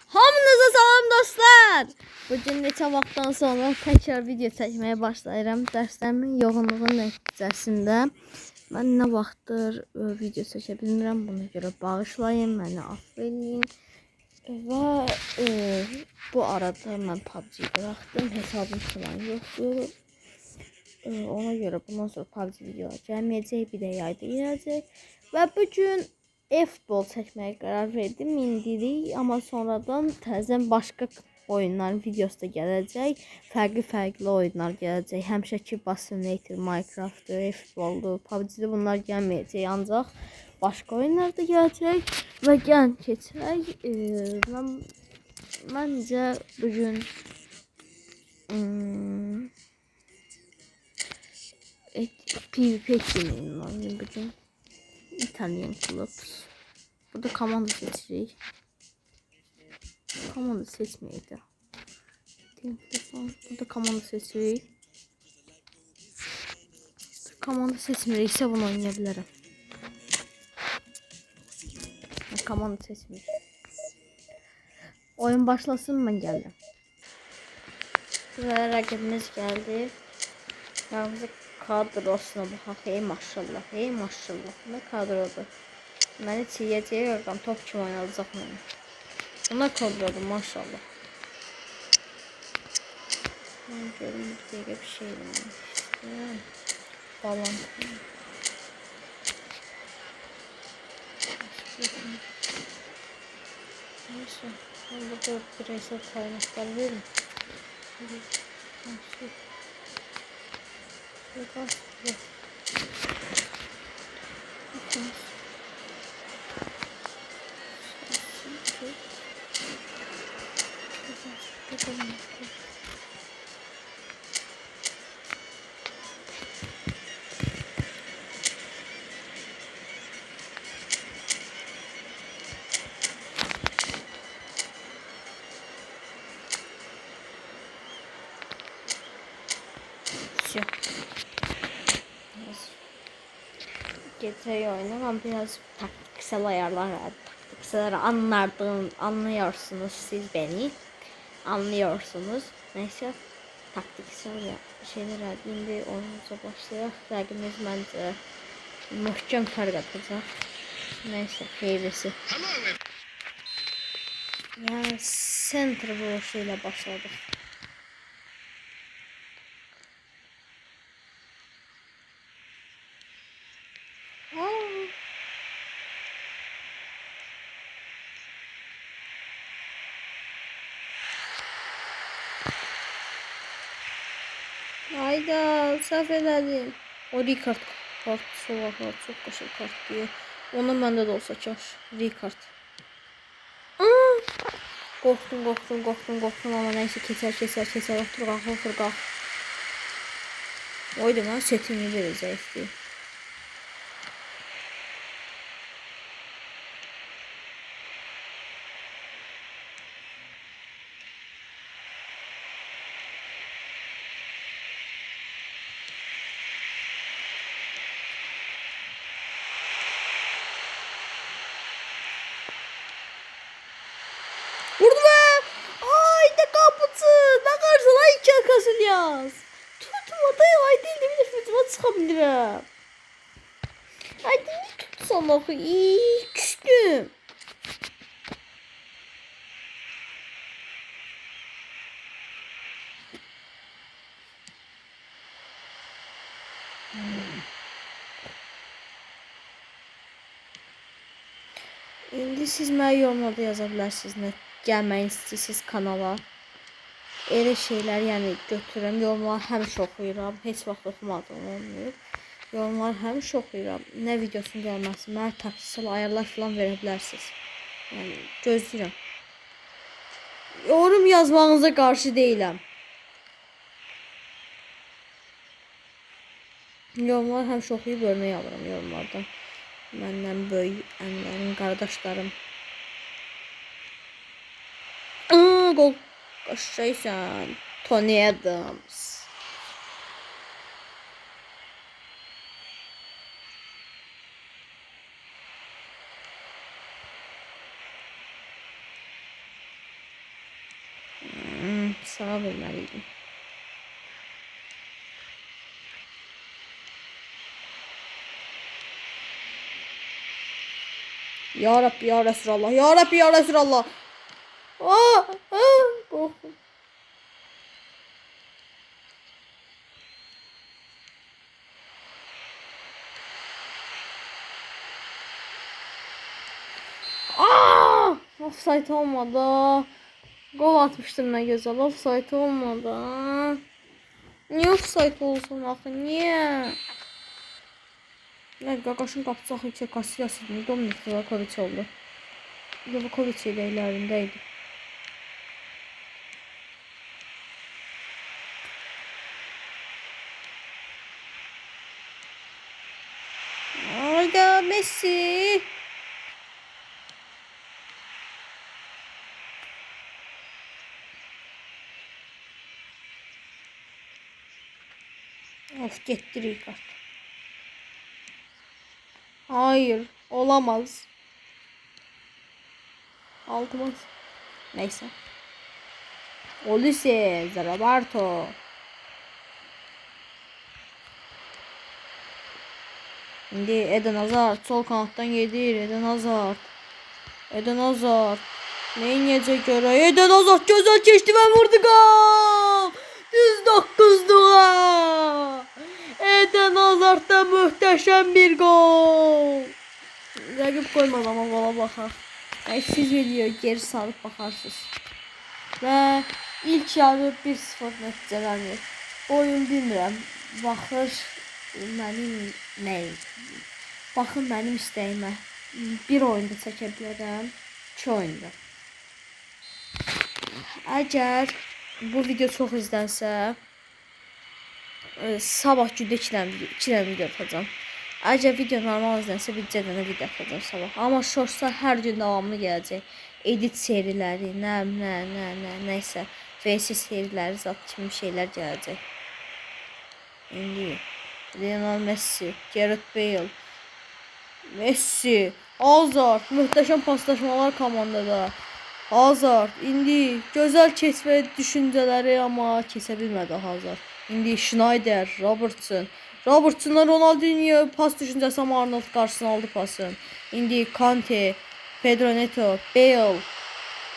Hamınıza salam dostlar. Bugün neçə vaxtdan sonra təkrar video çəkməyə başlayıram. Dərslərimin yoğunluğu nəticəsində mən nə vaxtdır video çəkə bilmirəm. Buna görə bağışlayın, məni affı eləyin. Və bu arada mən PUBG buraxdım. Hesabım falan yoxdur. Ona görə bundan sonra PUBG video gəlməyəcək, bir də yayda gələcək. Və bugün F-bol çəkməyə qərar verdim. İndirik, amma sonradan təzən başqa oyunların videosu da gələcək. Fərqli oyunlar gələcək. Həmişəki Simulator, Minecraft, F-boldur, PUBG-də bunlar gəlməyəcək, ancaq başqa oyunlar da gələcək. Və gəlin keçək. Məncə bugün PvP etkinliğim var bugün. İtalyan Clubs. Burada komanda seçirik. Komanda seçmeyeydi. Burada komanda seçirik. Komanda seçmiriksə bunu oynayabilirim. Komanda seçmir. Oyun başlasın, ben geldim. Ve rakibimiz geldi. Yalnız kadrosuna baxaq. Hey maşallah, hey maşallah. Ne kadrodur. Məni çiğəcəyə yorqam, top kim oynayacaq məni. Buna kadrodur maşallah. Ben görüm bir dəqiqə bir şey eləmək. Balon. Neyse. Ben burada bireysel kaynaklar verim. Все. GTA oynamam, biraz taktiksel ayarlar var. Taktiksel anlıyorsunuz siz beni. Anlıyorsunuz. Neyse, taktiksel şeyler var. Şimdi oyunumuza başlayaq. Rəqibimiz məncə möhkəm fərq atacaq. Neyse, heyvesi. Yani center vuruşu ilə başladıq. Hayda, səhv elədim. O Ricard kartı var, çok qəşəng kart diye. Onun məndə də olsa kaş. Ricard. Qorxdum ama neyse keçər. Otur qalx. Oydu mən setini verəcəkdi. Vurdu be! Ay ne kapısı! Ne karşıla iki arkasını yaz. Tutmadı ya, ay değil de bir de fütüma çıkabilirim. Ay değil tutsam oku. İyi küstüm. İndi siz mənə yorumlarda yaza bilərsiniz nə gəlməyi istəyirsiniz kanala. Elə şeylər yəni götürürəm. Yorumları həmişə oxuyuram. Heç vaxt oxumadığım olmuyor. Yorumları həmişə oxuyuram. Nə videosun gəlməsi, mənə taktiksel ayarlar falan verə bilərsiniz. Yəni gözləyirəm. Yorum yazmağınıza qarşı deyiləm. Yorumları həmişə oxuyub örnək alıram yorumlardan. Məndən böyük əmlərim, qardaşlarım. Gol. Qaşaysan. Tony Adams. sana vermeliydim. Ya Rabbi ya Resulallah. Ya Rabbi ya Resulallah. Aa, korktum. Offside olmadı. Gol atmıştım ne güzel. Offside olmadı. Niye offside olsun axı? Niye? Ne Qaqaşın qapısı axı ki Casillas idi. Dominik Livakovic oldu. Livakovic ilə ellərindəydi. Hayda Messi. Of gitti Ricard. Hayır olamaz. Altımız. Neyse. Ulises, Roberto. Şimdi Eden Hazard sol kanattan gelir. Eden Hazard. Eden Hazard. Neyin yiyecek göre? Eden Hazard güzel geçti ve vurdu gol. Düz 9'du. Eden Hazard'da muhteşem bir gol. Rəqib koymadı ama gola baxar. Siz videoya geri sarıp bakarsınız. Ve ilk yarı 1-0 nəticələnir. Oyun bilmirəm. Baxır mənim nəyim. Baxın mənim istəyimə. Bir oyunda çəkə bilərəm. 2 oyunda. Əgər bu video çox izlənsə sabah gündə 2 dənə video atacağım. Əgər video normal izlənsə bir dənə video atacağım sabah. Amma shortslar hər gün davamlı gələcək. Edit seriləri, nəysə VS seriləri zat kimi şeylər gələcək. İndi Lionel Messi, Gareth Bale, Messi, Hazard, muhteşem paslaşmalar komandada. Hazard indi gözəl keçmə düşüncələri amma keçə bilmədi Hazard. İndi Schneider, Robertson'la Ronaldinho pas düşüncəsi ama Arnold qarşısına aldı pasın. İndi Kante, Pedro Neto, Bale.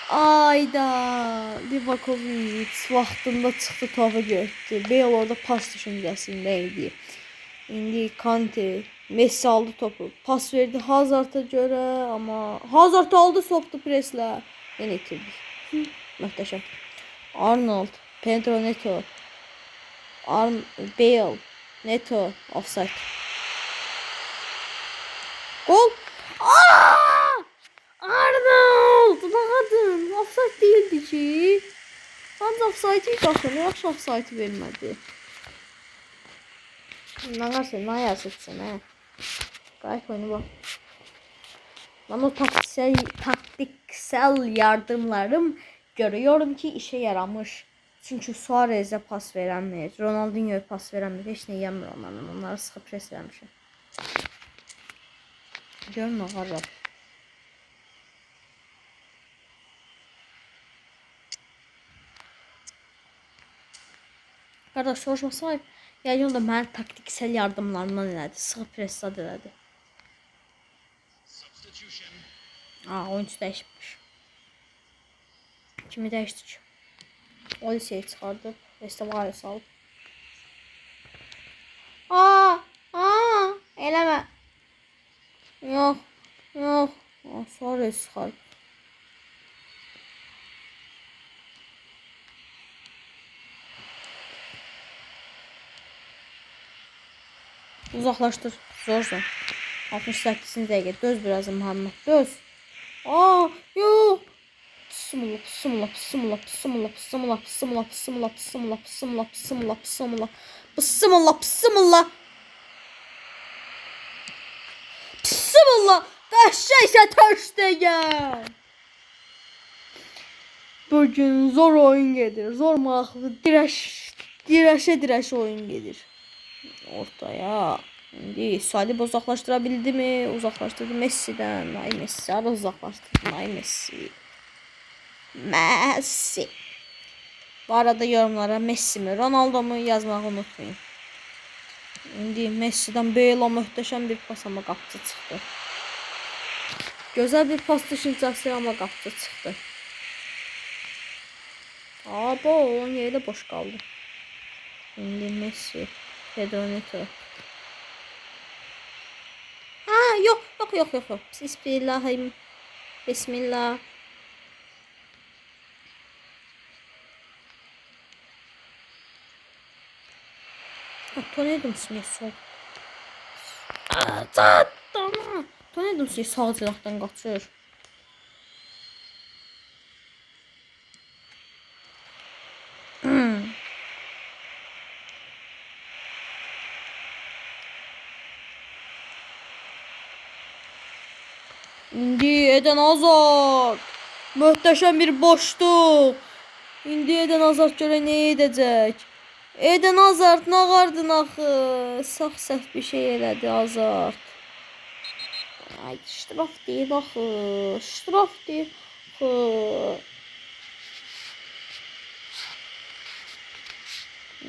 Ayda Livakovic vaxtında çıxdı topu götürdü. Bale orada pas düşüncəsindəydi. İndi Kante, Messi aldı topu. Pas verdi Hazard'a göre ama Hazard aldı soktu presle. Yine itirdik. Muhteşem. Arnold, Pedro Neto, Bale, Neto, offside. Gol. Arnold! Dağıdın. Offside değildi ki. Ancaq offside'i qaçır. Yaxşı offside'i vermədi. Ne qarşı, ne yazırsın ha? Qayıt oyunu bak. Ben o taktiksel yardımlarım görüyorum ki işe yaramış. Çünkü Suarez'e pas veremir, Ronaldinho'ya pas veremir. Heç nə yemir onların. Onları sıxıb pres vermişim. Görün ağarlar. Qardaş soruşmasaydı, yəni o da mənim taktiksel yardımlarımdan elədi. Sıxıb presad elədi. Oyuncu dəyişmiş. Kimi dəyişdik? Olise'yi çıxardıb, Vestavalya salıb. Eləmə. Yox. Suarez çıxardıb. Uzaqlaşdır. Zor. 68-ci dəqiqə. Döz biraz Muhammed. Döz. Yox. Bismillah. Qəşəngcə Ter-Stegen. Bugün zor oyun gedir. Zor maraqlı dirəşə oyun gedir. Ortaya. İndi Salib uzaqlaşdırabildi mi? Uzaqlaşdırdı Messi'dən. Ay Messi, ara uzaqlaşdırdı. Ay Messi. Bu arada yorumlara Messi mi, Ronaldo mu yazmağı unutmayın. İndi Messi'den böyle möhtəşəm bir pas ama qapıcı çıxdı. Gözəl bir pas düşüncəsi ama qapıcı çıxdı. Aa, bu onun yeri de boş kaldı. İndi Messi, Pedro Neto. Ha, yok yok yok yok yok. Bismillahirrahmanirrahim. Bismillah. Tornado Smith sol. Tamam. Tornado Smith sağ taraftan kaçıyor. İndi Eden Hazard. Möhtəşəm bir boşluq. İndi Eden Hazard görə nə edəcək? Eden Hazard nə qardın axı? Səhv bir şey elədi Hazard. Ay, ştraf deyil axı. Ştraf deyil axı.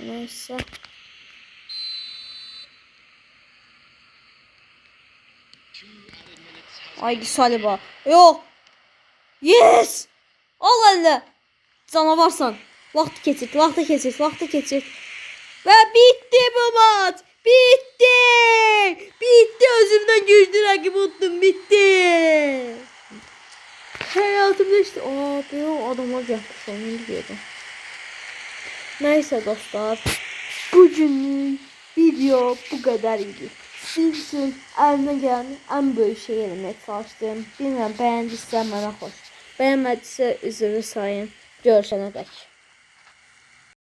Neyse. Haydi Saliba. Yok. Yes. Al elle. Canavarsan. Vaxt keçir, vaxtı keçir, vaxtı keçir. Və bitti bu maç. Bitti. Bitti. Özümdən güclü rəqib utdum. Bitti. Hayatımda işte. Aa, böyle adamlar yapmış. Onu biliyordum. Neyse dostlar. Bugünlük video bu kadar idi. Sizin için elimden gelen en büyük şey eləməyə çalışdım. Bilmirəm, bəyəndinizsə mənə xoş. Bəyənmədinizsə üzrü sayın. Görüşənə dək.